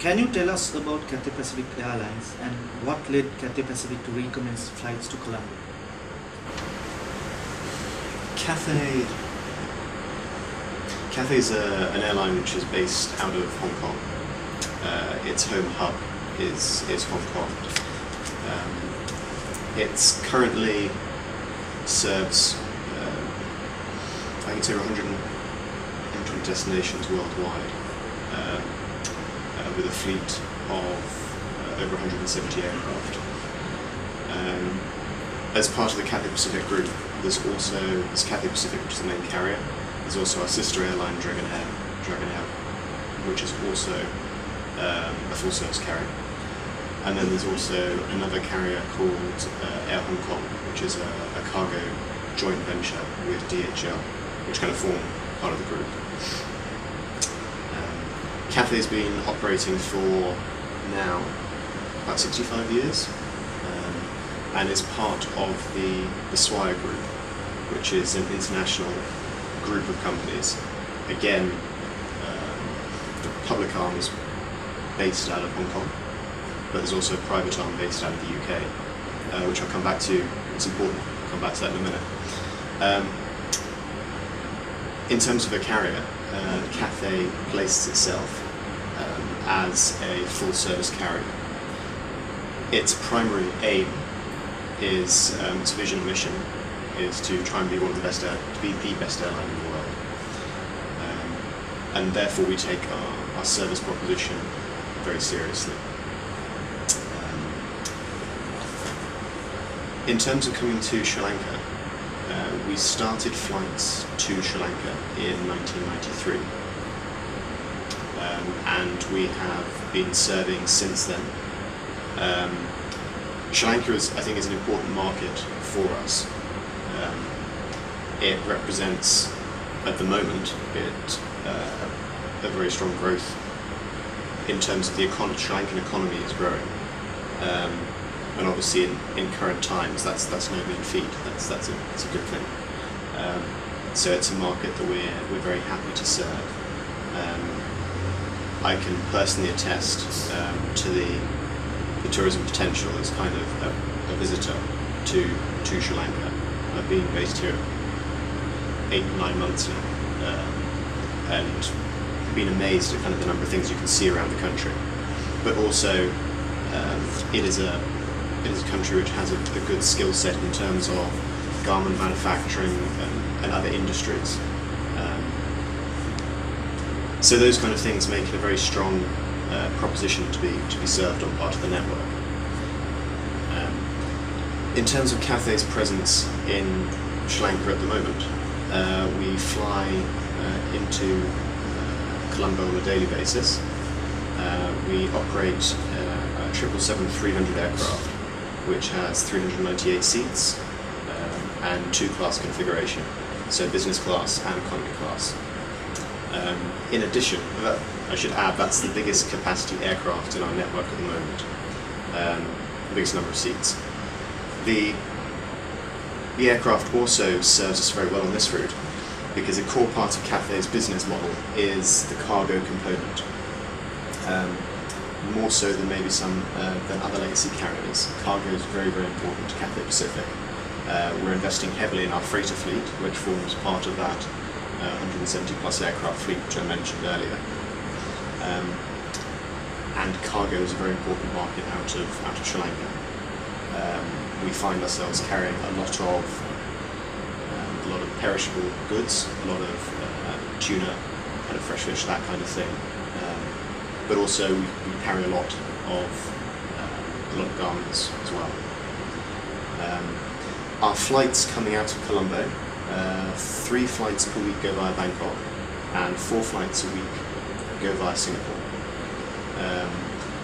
Can you tell us about Cathay Pacific Airlines and what led Cathay Pacific to recommence flights to Colombo? Cathay is an airline which is based out of Hong Kong. Its home hub is Hong Kong. It's currently serves, I think it's over 120 destinations worldwide, with a fleet of over 170 aircraft. As part of the Cathay Pacific group, there's Cathay Pacific, which is the main carrier. There's also our sister airline, Dragon Air, which is also a full-service carrier. And then there's also another carrier called Air Hong Kong, which is a cargo joint venture with DHL, which kind of form part of the group. Cathay's been operating for now about 65 years, and is part of the Swire Group, which is an international group of companies. Again, the public arm is based out of Hong Kong, but there's also a private arm based out of the UK, which I'll come back to. It's important. I'll come back to that in a minute. In terms of a carrier, Cathay places itself as a full-service carrier. Its primary aim is, its vision and mission is to try and be the best airline in the world. And therefore we take our service proposition very seriously. In terms of coming to Sri Lanka, we started flights to Sri Lanka in 1993. And we have been serving since then. Sri Lanka I think is an important market for us. It represents, at the moment, a very strong growth in terms of the Sri Lankan economy is growing. And obviously in current times that's no mean feat. That's a good thing. So it's a market that we're very happy to serve. I can personally attest to the tourism potential as kind of a visitor to Sri Lanka. I've been based here 8 or 9 months now, and been amazed at kind of the number of things you can see around the country. But also, it is a country which has a good skill set in terms of garment manufacturing and other industries. So those kind of things make it a very strong proposition to be served on part of the network. In terms of Cathay's presence in Sri Lanka at the moment, we fly into Colombo on a daily basis. We operate a 777-300 aircraft, which has 398 seats and 2-class configuration, so business class and economy class. In addition, I should add, that's the biggest capacity aircraft in our network at the moment, the biggest number of seats. The aircraft also serves us very well on this route, because a core part of Cathay's business model is the cargo component. More so than maybe than other legacy carriers, cargo is very, very important to Cathay Pacific. We're investing heavily in our freighter fleet, which forms part of that 170 plus aircraft fleet which I mentioned earlier. And cargo is a very important market out of Sri Lanka. We find ourselves carrying a lot of perishable goods, a lot of tuna, kind of fresh fish, that kind of thing. But also we carry a lot of garments as well. Our flights coming out of Colombo, 3 flights per week go via Bangkok, and 4 flights a week go via Singapore.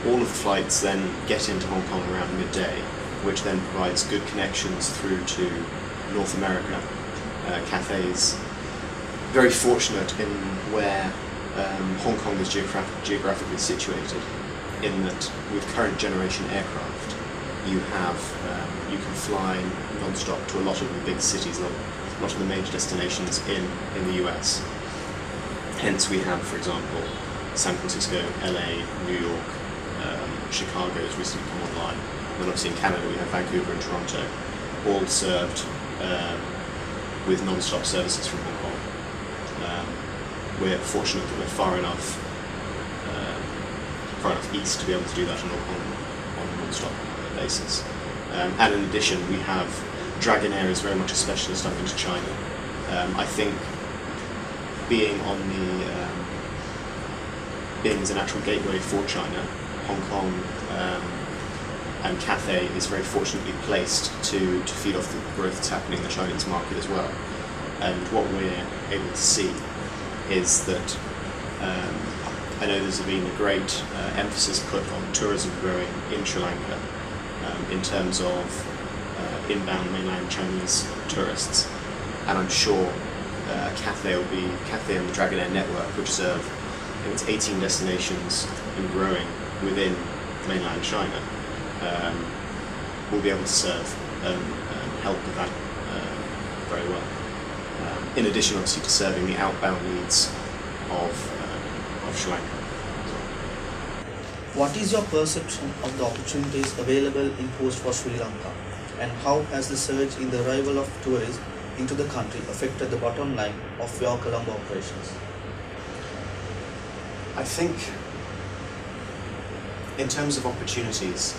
All of the flights then get into Hong Kong around midday, which then provides good connections through to North America. Cathay's very fortunate in where Hong Kong is geographically situated, in that with current generation aircraft you can fly non-stop to a lot of the big cities, a lot of the major destinations in the US. Hence we have, for example, San Francisco, LA, New York, Chicago has recently come online. And then obviously in Canada we have Vancouver and Toronto, all served with non-stop services from Hong Kong. We're fortunate that we're far enough east to be able to do that on a non-stop basis. And in addition, we have Dragonair is very much a specialist up into China. I think being as a natural gateway for China, Hong Kong and Cathay is very fortunately placed to feed off the growth that's happening in the Chinese market as well. And what we're able to see is that I know there's been a great emphasis put on tourism growing in Sri Lanka in terms of inbound mainland Chinese tourists, and I'm sure Cathay and the Dragonair network, which serve I think it's 18 destinations and growing within mainland China, will be able to serve and help with that very well. In addition, obviously, to serving the outbound needs of Sri Lanka. What is your perception of the opportunities available imposed for Sri Lanka, and how has the surge in the arrival of tourists into the country affected the bottom line of your Colombo operations? I think in terms of opportunities,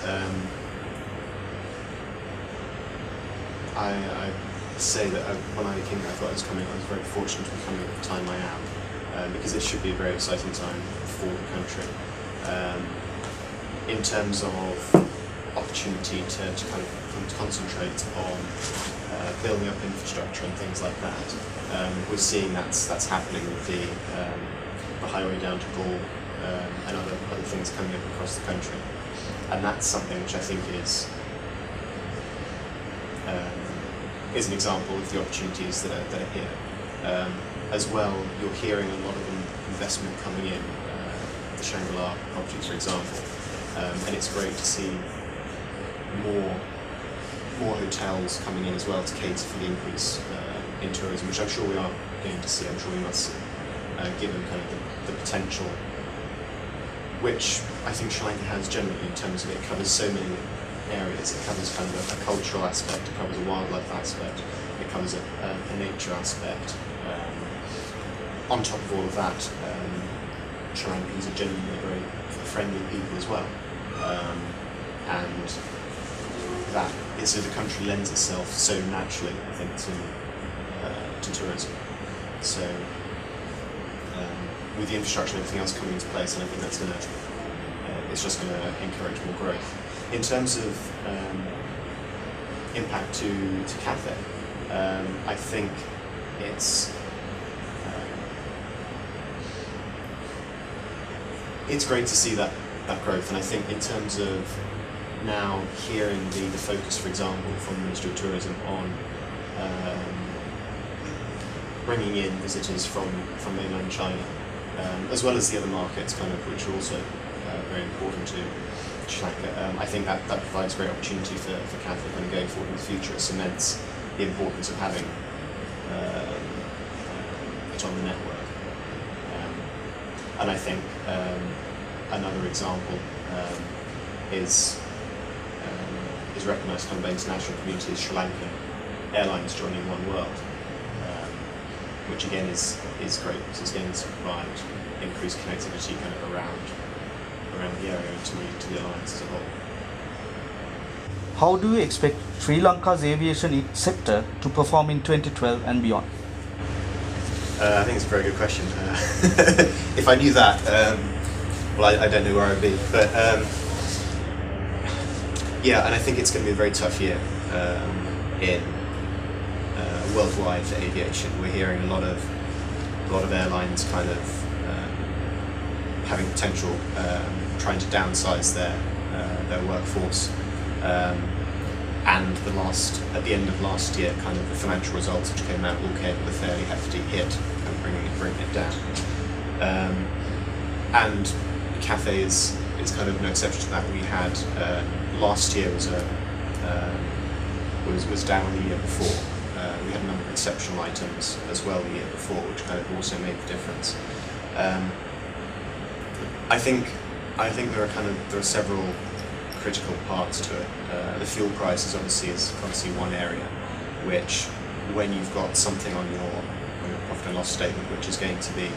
I say that when I came here, I thought I was very fortunate to be coming at the time I am, because it should be a very exciting time for the country. In terms of opportunity to kind of concentrate on building up infrastructure and things like that, we're seeing that's happening with the highway down to Galle and other things coming up across the country, and that's something which I think is an example of the opportunities that are here. As well, you're hearing a lot of investment coming in, the Shangri-La property, for example, and it's great to see more hotels coming in as well to cater for the increase in tourism, which I'm sure we are going to see. I'm sure we must see, given kind of the potential, which I think Sri Lanka has generally in terms of it covers so many areas. It covers kind of a cultural aspect, it covers a wildlife aspect, it covers a nature aspect. On top of all of that, Sri Lankans are genuinely very friendly people as well, and that so the country lends itself so naturally, I think, to tourism. So with the infrastructure and everything else coming into place, and I think that's it's just going to encourage more growth. In terms of impact to Cathay, I think it's great to see that growth, and I think in terms of now hearing the focus, for example, from the Ministry of Tourism on bringing in visitors from mainland China, as well as the other markets, kind of, which are also very important to Sri Lanka. I think that provides great opportunity for Cathay kind of going forward in the future. It cements the importance of having it on the network. And I think another example is recognised kind of by international community as Sri Lankan airlines joining One World, which again is great, because it's going to provide increased connectivity kind of around the area and to the alliance as a whole. How do you expect Sri Lanka's aviation sector to perform in 2012 and beyond? I think it's a very good question. If I knew that, well, I don't know where I'd be. But yeah, and I think it's going to be a very tough year in worldwide for aviation. We're hearing a lot of airlines kind of having potential, trying to downsize their workforce. And at the end of last year, kind of the financial results which came out all came with a fairly hefty hit, kind of bringing it down. And Cathay is kind of no exception to that. We had last year was down the year before. We had a number of exceptional items as well the year before, which kind of also made the difference. I think there are several critical parts to it. The fuel price is obviously one area, which when you've got something on your profit and loss statement which is going to be,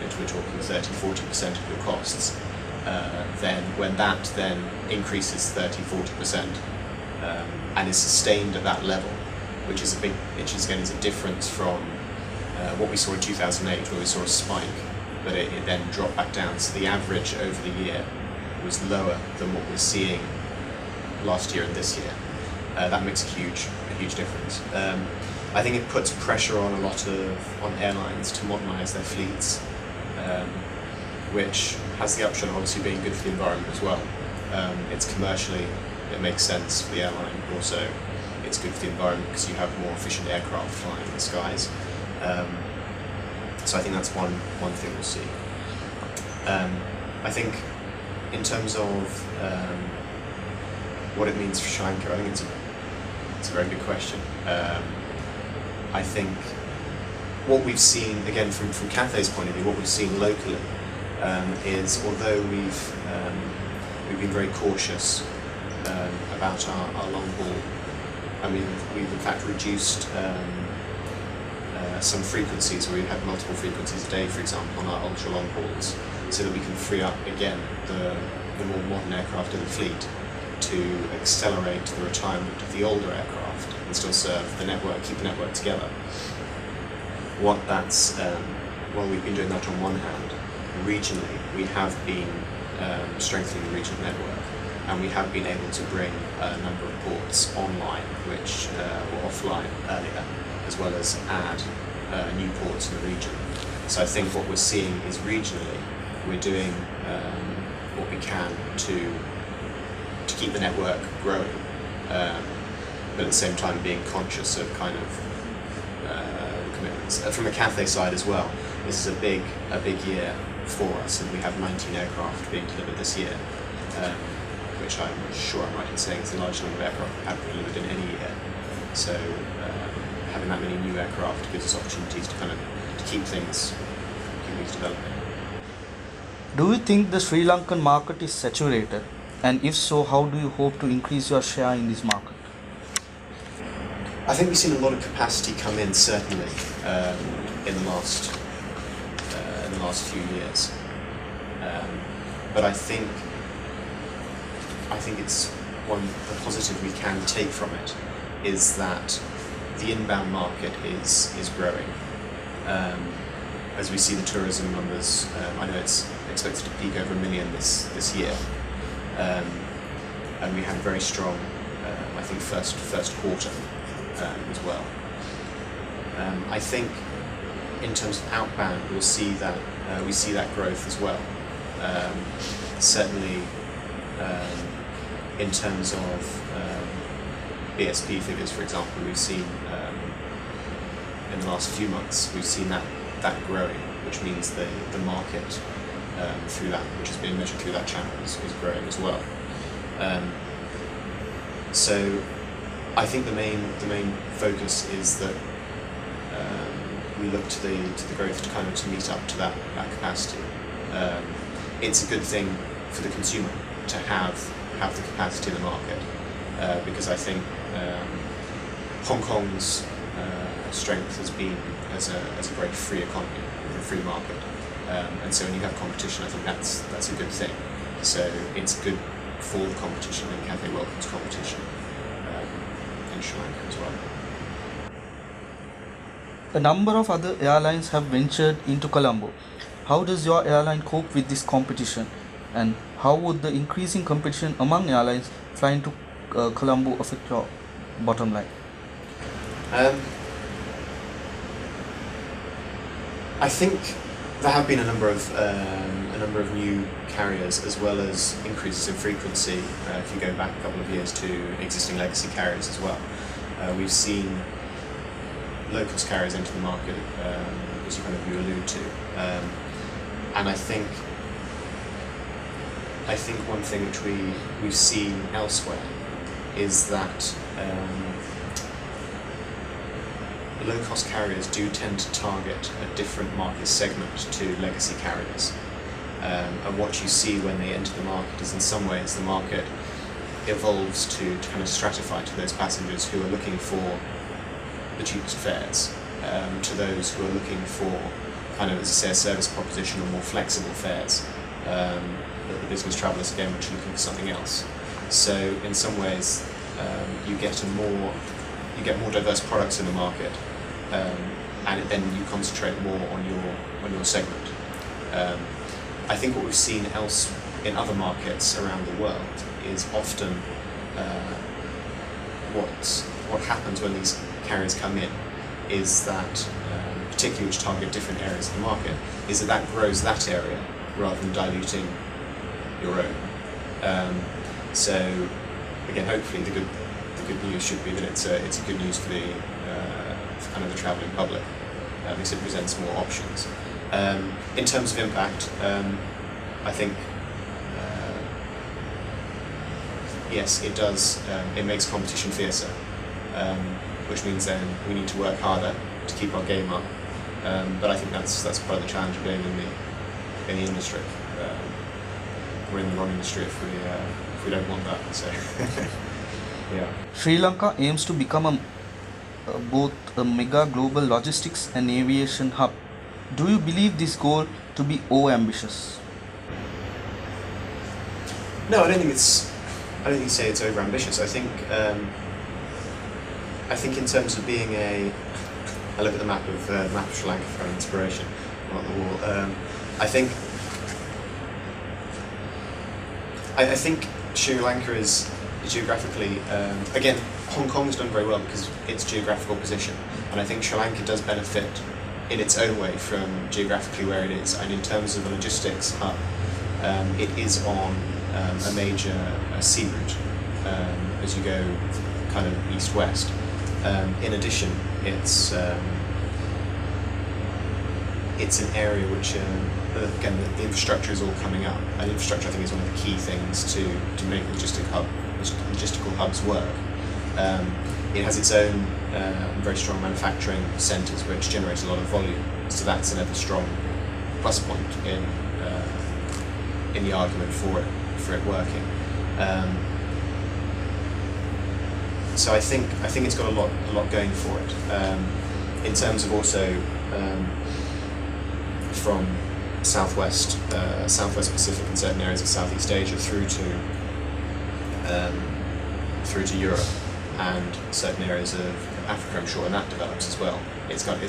we're talking 30-40% of your costs, then when that then increases 30-40% and is sustained at that level, which is a difference from what we saw in 2008, where we saw a spike, but it then dropped back down. So the average over the year was lower than what we're seeing last year and this year. That makes a huge difference. I think it puts pressure on on airlines to modernise their fleets, which has the upshot of obviously being good for the environment as well. It's commercially, it makes sense for the airline, but also it's good for the environment because you have more efficient aircraft flying in the skies. So I think that's one thing we'll see. I think in terms of what it means for Sri Lanka, I think it's a very good question. I think what we've seen, again from Cathay's point of view, what we've seen locally is, although we've been very cautious about our long haul, and we've in fact reduced some frequencies, where we've had multiple frequencies a day, for example, on our ultra long hauls, so that we can free up again the more modern aircraft in the fleet to accelerate the retirement of the older aircraft and still serve the network, keep the network together. While we've been doing that on one hand, regionally we have been strengthening the regional network, and we have been able to bring a number of ports online which were offline earlier, as well as add new ports in the region. So I think what we're seeing is regionally we're doing what we can to keep the network growing, but at the same time being conscious of kind of commitments. From a Cathay side as well, this is a big year for us, and we have 19 aircraft being delivered this year, which I'm sure I'm right in saying is the largest number of aircraft we've had delivered in any year. So having that many new aircraft gives us opportunities to keep things developing. Do you think the Sri Lankan market is saturated? And if so, how do you hope to increase your share in this market? I think we've seen a lot of capacity come in, certainly, in the last few years. But I think it's the positive we can take from it is that the inbound market is growing. As we see the tourism numbers, I know it's expected to peak over 1 million this year, and we had a very strong, I think, first quarter as well. I think in terms of outbound, we see that growth as well. Certainly, in terms of BSP figures, for example, we've seen in the last few months we've seen that growing, which means the market through that, which is being measured through that channel, is growing as well. So I think the main focus is that we look to the growth to meet up to that capacity. It's a good thing for the consumer to have the capacity in the market, because I think Hong Kong's strength has been as a very free economy, a free market, and so when you have competition, I think that's a good thing. So it's good for the competition, and Cathay welcomes competition in Sri Lanka as well. A number of other airlines have ventured into Colombo. How does your airline cope with this competition, and how would the increasing competition among airlines flying to Colombo affect your bottom line? I think there have been a number of new carriers, as well as increases in frequency. If you go back a couple of years to existing legacy carriers as well, we've seen low-cost carriers enter the market, as you allude to, and I think one thing which we've seen elsewhere is that low-cost carriers do tend to target a different market segment to legacy carriers. And what you see when they enter the market is, in some ways, the market evolves to kind of stratify to those passengers who are looking for the cheapest fares, to those who are looking for kind of, as I say, a service proposition or more flexible fares, the business travellers again which are looking for something else. So in some ways you get more diverse products in the market, and then you concentrate more on your segment. I think what we've seen in other markets around the world is often what happens when these carriers come in is that, particularly which target different areas of the market, is that grows that area rather than diluting your own. So again, hopefully the good news should be that it's a good news for for kind of the travelling public, because it presents more options. In terms of impact, I think yes, it does. It makes competition fiercer, which means then we need to work harder to keep our game up. But I think that's part of the challenge of being in the industry. We're in the wrong industry if we don't want that. So yeah. Sri Lanka aims to become both a mega global logistics and aviation hub. Do you believe this goal to be overambitious? No, I don't think you say it's overambitious. I think in terms of being I look at the map of Sri Lanka for inspiration on the wall. I think Sri Lanka is geographically, again, Hong Kong's done very well because its geographical position, and I think Sri Lanka does benefit in its own way from geographically where it is, and in terms of the logistics hub, it is on a major sea route as you go kind of east-west. In addition, it's an area which, again, the infrastructure is all coming up, and infrastructure I think is one of the key things to make logistical hubs work. It has its own very strong manufacturing centres which generate a lot of volume, so that's another strong plus point in the argument for it working. So I think it's got a lot going for it. In terms of also from Southwest Pacific and certain areas of Southeast Asia through to Europe and certain areas of Africa, I'm sure, and that develops as well. It's got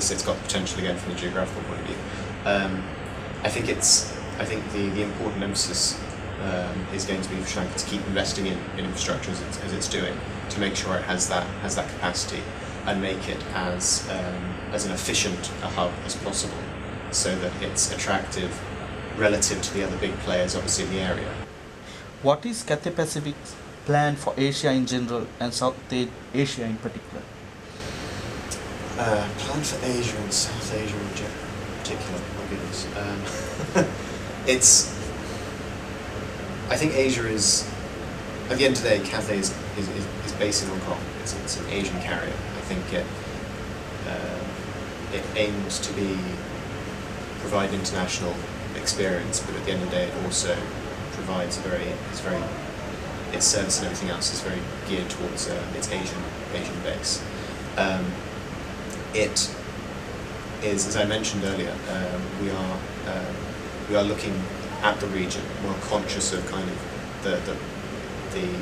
potential again from the geographical point of view. I think the important emphasis is going to be for Sri Lanka to keep investing in infrastructure as it's doing, to make sure it has that capacity and make it as an efficient a hub as possible, so that it's attractive relative to the other big players obviously in the area. What is Cathay Pacific's plan for Asia in general and South Asia in particular? Plan for Asia and South Asia in particular, my goodness. I think Asia is, at the end of the day, Cathay is based in Hong Kong. It's an Asian carrier. I think it aims to provide international experience, but at the end of the day, it also provides its service and everything else is very geared towards its Asian base. It is, as I mentioned earlier, we are looking at the region, more conscious of kind of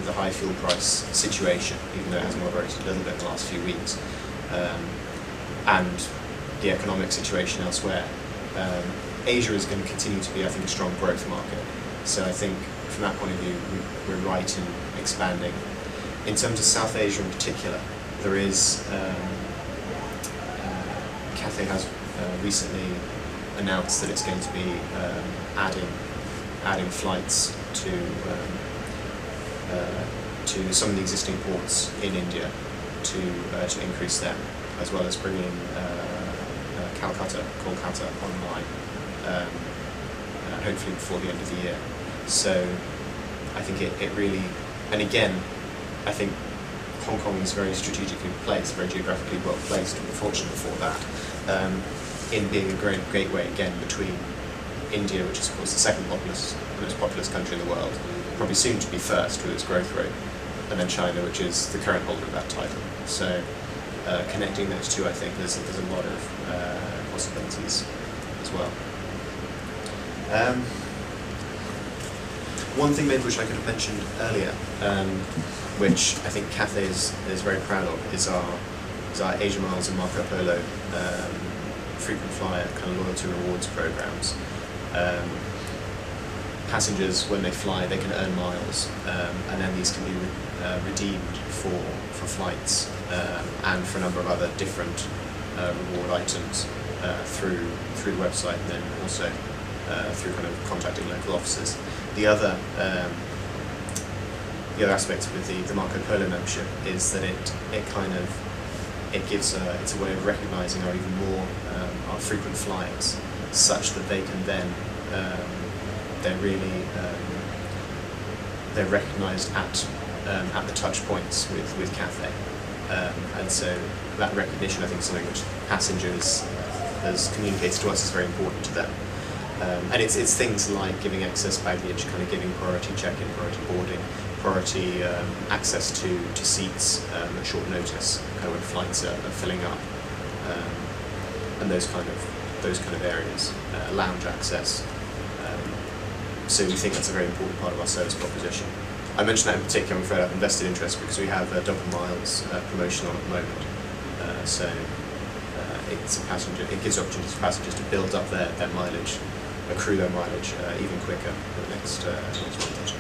the high fuel price situation, even though it has moderated a little bit in the last few weeks, and the economic situation elsewhere. Asia is going to continue to be, I think, a strong growth market. So I think from that point of view, we're right in expanding. In terms of South Asia in particular, there is Cathay has recently announced that it's going to be adding flights to some of the existing ports in India to increase them, as well as bringing Kolkata online, hopefully before the end of the year. So I think it really, and again, I think Hong Kong is very strategically placed, very geographically well placed, and we're fortunate for that, in being a great gateway again between India, which is of course the second most populous country in the world, probably soon to be first with its growth rate, and then China, which is the current holder of that title. So connecting those two, I think there's a lot of possibilities as well. One thing maybe which I could have mentioned earlier, which I think Cathay is very proud of, is our Asia Miles and Marco Polo frequent flyer kind of loyalty rewards programs. Passengers, when they fly, they can earn miles, and then these can be redeemed for flights and for a number of other different reward items through the website, and then also through kind of contacting local offices. The other aspect with the Marco Polo membership is that it gives it's a way of recognising our even more our frequent flyers, such that they can then they're recognised at the touch points with Cathay, and so that recognition, I think, is something which passengers has communicated to us is very important to them. And it's things like giving excess baggage, kind of giving priority check-in, priority boarding, priority access to seats at short notice, kind of when flights are filling up, and those kind of areas, lounge access. So we think that's a very important part of our service proposition. I mentioned that in particular, I'm afraid I've invested interest because we have a double miles promotion on at the moment. So it gives opportunities for passengers to build up their mileage, accrue their mileage even quicker for the next month or so.